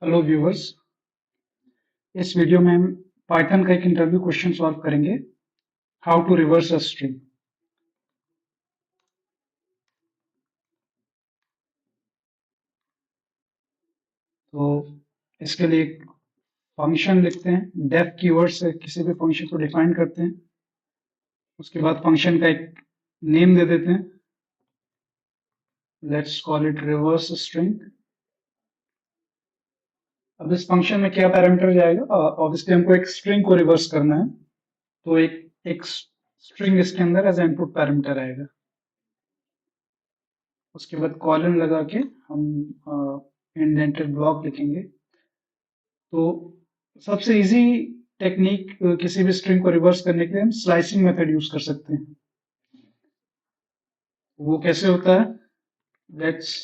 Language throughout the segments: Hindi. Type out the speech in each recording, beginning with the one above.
Hello viewers. इस वीडियो में हम पाइथन का एक इंटरव्यू क्वेश्चन सॉल्व करेंगे। How to reverse a string. तो इसके लिए एक फंक्शन लिखते हैं। डेफ कीवर्ड से किसी भी फंक्शन को डिफाइन करते हैं। उसके बाद फंक्शन का एक नेम दे देते हैं। Let's call it reverse string. अब इस फंक्शन में क्या पैरामीटर जाएगा? ऑब्वियसली हमको एक स्ट्रिंग को रिवर्स करना है, तो एक स्ट्रिंग इसके अंदर एज इनपुट पैरामीटर आएगा। उसके बाद कॉलन लगा के हम इंडेंटेड ब्लॉक लिखेंगे। तो सबसे इजी टेक्निक किसी भी स्ट्रिंग को रिवर्स करने के लिए हम स्लाइसिंग मेथड यूज कर सकते हैं। वो कैसे होता है? लेट्स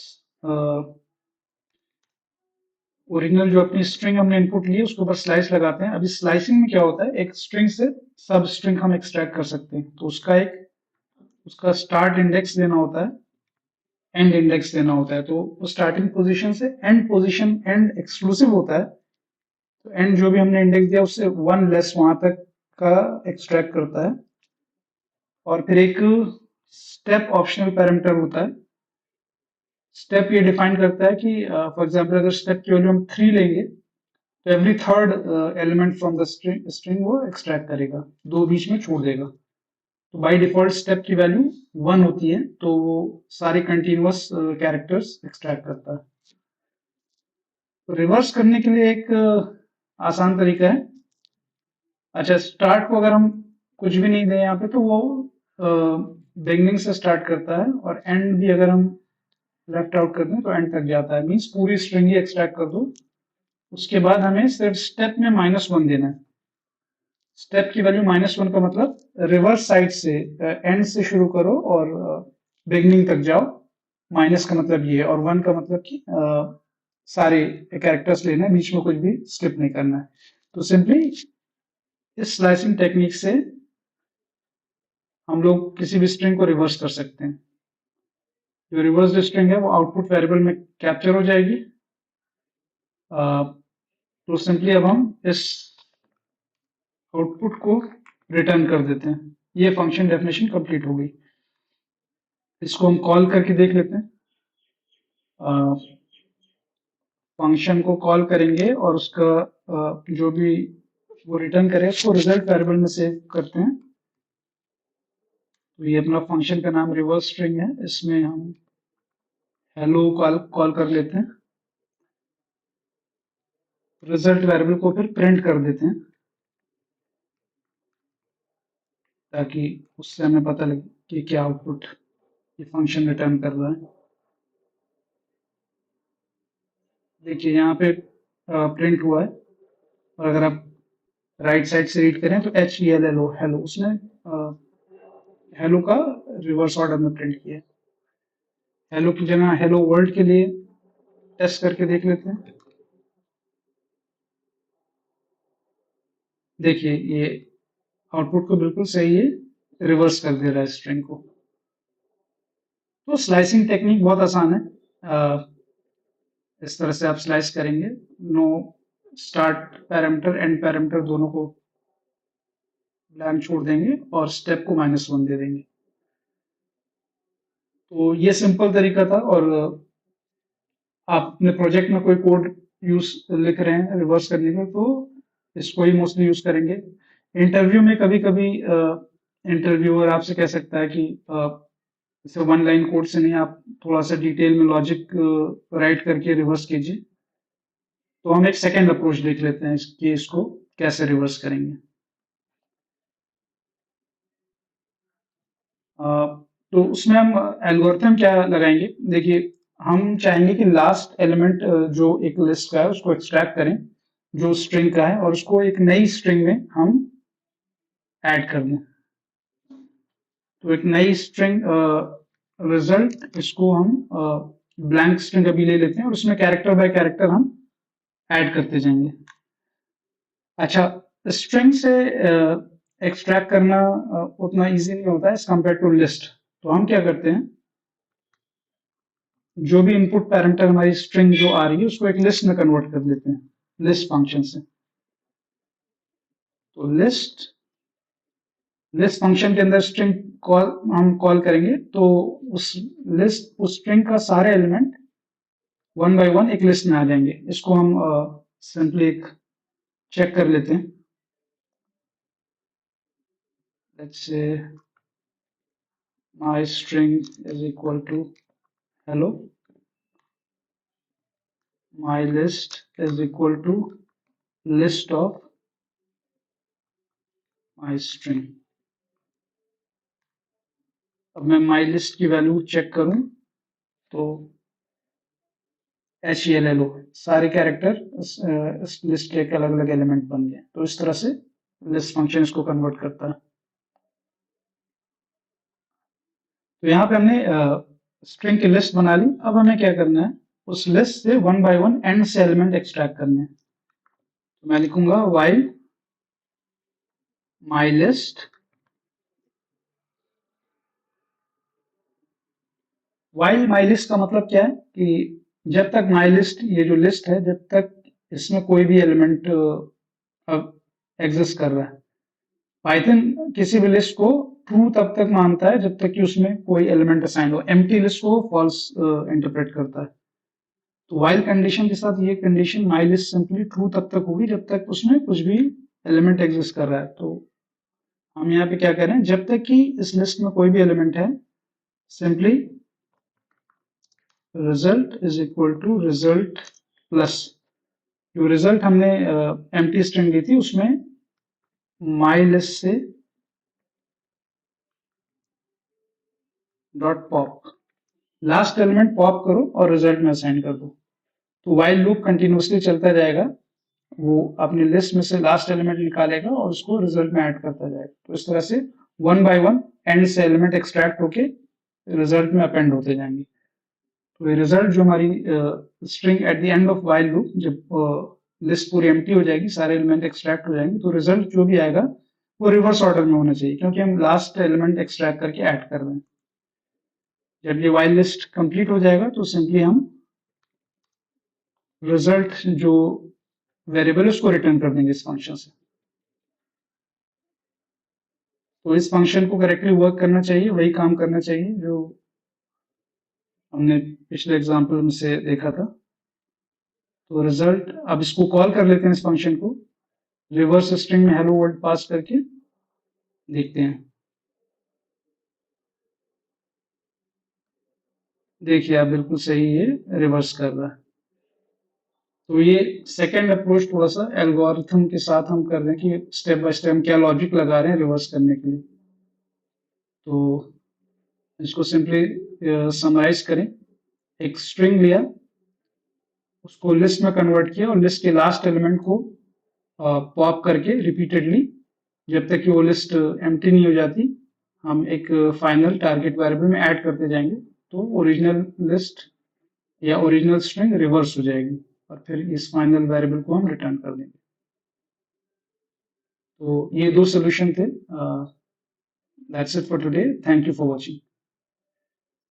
ओरिजिनल जो अपनी स्ट्रिंग हमने इनपुट ली है उसके ऊपर स्लाइस लगाते हैं। अभी स्लाइसिंग में क्या होता है, एक स्ट्रिंग से सब स्ट्रिंग हम एक्सट्रैक्ट कर सकते हैं। तो उसका स्टार्ट इंडेक्स देना होता है, एंड इंडेक्स देना होता है। तो स्टार्टिंग पोजीशन से एंड पोजीशन, एंड एक्सक्लूसिव होता है। तो एंड जो भी हमने इंडेक्स दिया उससे वन लेस वहां तक का एक्सट्रैक्ट करता है। और फिर एक स्टेप ऑप्शनल पैरामीटर होता है। स्टेप ये डिफाइन करता है कि फॉर एग्जांपल अगर स्टेप की वैल्यू हम 3 लेंगे तो every third element from the string वो एक्सट्रैक्ट करेगा, दो बीच में छोड़ देगा। तो बाय डिफॉल्ट स्टेप की वैल्यू 1 होती है, तो वो सारे कंटिन्यूअस कैरेक्टर्स एक्सट्रैक्ट करता है। तो रिवर्स करने के लिए एक आसान तरीका है। अच्छा, स्टार्ट को अगर हम कुछ भी नहीं दें यहाँ पे तो वो बिगनिंग से स्टार्ट करता है, और एंड भी अगर हम लेफ्ट आउट कर दें तो एंड तक जाता है। मीन्स पूरी स्ट्रिंग ही एक्सट्रैक्ट कर दो। उसके बाद हमें सिर्फ स्टेप में -1 देना है। स्टेप की वैल्यू -1 का मतलब रिवर्स साइड से एंड से शुरू करो और बिगनिंग तक जाओ। माइनस का मतलब ये है, और 1 का मतलब कि सारे कैरेक्टर्स लेना है, बीच में कुछ भी स्किप नहीं करना है। तो सिंपली इस स्लाइसिंग टेक्निक से हम लोग किसी भी स्ट्रिंग को रिवर्स कर सकते हैं। जो रिवर्स स्ट्रिंग है वो आउटपुट वेरिएबल में कैप्चर हो जाएगी। तो सिंपली अब हम इस आउटपुट को रिटर्न कर देते हैं। ये फंक्शन डेफिनेशन कंप्लीट हो गई। इसको हम कॉल करके देख लेते हैं। फंक्शन को कॉल करेंगे और उसका जो भी वो रिटर्न करे उसको रिजल्ट वेरिएबल में सेव करते हैं। तो ये अपना फंक्शन का नाम रिवर्स स्ट्रिंग है। इसमें हम हेलो कॉल कर लेते हैं। रिजल्ट वेरिएबल को फिर प्रिंट कर देते हैं ताकि उससे हमें पता लगे कि क्या आउटपुट ये फंक्शन रिटर्न कर रहा है। देखिए यहाँ पे प्रिंट हुआ है, और अगर आप राइट साइड से रीड करें तो HELLO हेलो, उसने हेलो का रिवर्स ऑर्डर में प्रिंट किया है। हेलो की जगह हेलो वर्ल्ड के लिए टेस्ट करके देख लेते हैं। देखिए ये आउटपुट को बिल्कुल सही है, रिवर्स कर दे रहा है स्ट्रिंग को। तो स्लाइसिंग टेक्निक बहुत आसान है। इस तरह से आप स्लाइस करेंगे। Know start parameter and parameter दोनों को ब्लैंक छोड़ देंगे और स्टेप को -1 दे देंगे। तो ये सिंपल तरीका था। और आप अपने प्रोजेक्ट में कोई कोड यूज लिख रहे हैं रिवर्स करने का तो इसको ही मोस्टली यूज करेंगे। इंटरव्यू में कभी कभी इंटरव्यूअर आपसे कह सकता है कि जैसे वन लाइन कोड से नहीं, आप थोड़ा सा डिटेल में लॉजिक राइट करके रिवर्स कीजिए। तो हम एक सेकेंड अप्रोच देख लेते हैं कि इसको कैसे रिवर्स करेंगे। तो उसमें हम एल्गोरिथम क्या लगाएंगे? देखिए, हम चाहेंगे कि लास्ट एलिमेंट जो एक लिस्ट का है उसको एक्सट्रैक्ट करें जो स्ट्रिंग का है, और उसको एक नई स्ट्रिंग में हम ऐड कर दें। तो एक नई स्ट्रिंग रिजल्ट, इसको हम ब्लैंक स्ट्रिंग अभी ले लेते हैं और उसमें कैरेक्टर बाय कैरेक्टर हम ऐड करते जाएंगे। अच्छा, स्ट्रिंग से एक्सट्रैक्ट करना उतना इजी नहीं होता है एज कम्पेयर टू लिस्ट। तो हम क्या करते हैं, जो भी इनपुट पैरामीटर हमारी स्ट्रिंग जो आ रही है उसको एक लिस्ट में कन्वर्ट कर देते हैं लिस्ट फंक्शन से। तो लिस्ट फंक्शन के अंदर स्ट्रिंग कॉल हम कॉल करेंगे तो उस स्ट्रिंग का सारे एलिमेंट वन बाय वन एक लिस्ट में आ जाएंगे। इसको हम सिंपली एक चेक कर लेते हैं। Let's say my string is equal to hello, my list is equal to list of my string। अब मैं my list की वैल्यू चेक करूं तो HELLO सारे कैरेक्टर इस लिस्ट के एक अलग अलग एलिमेंट बन गए। तो इस तरह से लिस्ट फंक्शन इसको कन्वर्ट करता है। तो यहाँ पे हमने स्ट्रिंग की लिस्ट बना ली। अब हमें क्या करना है, उस लिस्ट से वन बाय वन एंड से एलिमेंट एक्सट्रैक्ट करने हैं। तो मैं लिखूंगा while my list, while my list का मतलब क्या है कि जब तक my list ये जो लिस्ट है जब तक इसमें कोई भी एलिमेंट एग्जिस्ट कर रहा है। पाइथन किसी भी लिस्ट को ट्रू तब तक मानता है जब तक कि उसमें कोई एलिमेंट असाइन हो। एम्प्टी लिस्ट को फॉल्स इंटरप्रेट करता है। तो वाइल कंडीशन के साथ ये condition my list simply true तब तक होगी जब तक उसमें कुछ भी एलिमेंट एग्जिस्ट कर रहा है। तो हम यहाँ पे क्या कर रहे हैं, जब तक कि इस लिस्ट में कोई भी एलिमेंट है simply result is equal to result plus जो रिजल्ट हमने एम्प्टी स्ट्रिंग दी थी उसमें माई लिस्ट से dot pop last element pop करो और रिजल्ट में असाइन कर दो। तो वाइल लूप कंटिन्यूसली चलता जाएगा, वो अपनी लिस्ट में से लास्ट एलिमेंट निकालेगा और उसको रिजल्ट में ऐड करता जाएगा। तो इस तरह से वन बाय वन एंड से एलिमेंट एक्सट्रैक्ट होके रिजल्ट में अपेंड होते जाएंगे। तो ये रिजल्ट जो हमारी string at the end of while loop जब लिस्ट पूरी एम्प्टी हो जाएगी, सारे एलिमेंट एक्सट्रैक्ट हो जाएंगे, तो रिजल्ट जो भी आएगा वो रिवर्स ऑर्डर में होना चाहिए क्योंकि हम लास्ट एलिमेंट एक्सट्रैक्ट करके ऐड कर रहे हैं। जब ये वाइल लिस्ट कंप्लीट हो जाएगा तो सिंपली हम रिजल्ट जो वेरिएबल उसको रिटर्न कर देंगे इस फंक्शन से। तो इस फंक्शन को करेक्टली वर्क करना चाहिए, वही काम करना चाहिए जो हमने पिछले एग्जांपल में से देखा था। तो रिजल्ट, अब इसको कॉल कर लेते हैं इस फंक्शन को, रिवर्स स्ट्रिंग में हेलो वर्ल्ड पास करके देखते हैं। देखिए आप बिल्कुल सही ये रिवर्स कर रहा है। तो ये सेकेंड अप्रोच थोड़ा सा एल्गोरिथम के साथ हम कर रहे हैं कि स्टेप बाय स्टेप हम क्या लॉजिक लगा रहे हैं रिवर्स करने के लिए। तो इसको सिंपली समराइज करें, एक स्ट्रिंग लिया, उसको लिस्ट में कन्वर्ट किया और लिस्ट के लास्ट एलिमेंट को पॉप करके रिपीटेडली जब तक कि वो लिस्ट एम्प्टी नहीं हो जाती हम एक फाइनल टारगेट वेरिएबल में ऐड करते जाएंगे। तो ओरिजिनल लिस्ट या ओरिजिनल स्ट्रिंग रिवर्स हो जाएगी और फिर इस फाइनल वेरिएबल को हम रिटर्न कर देंगे। तो ये दो सोल्यूशन थे। That's it for today, thank you for watching.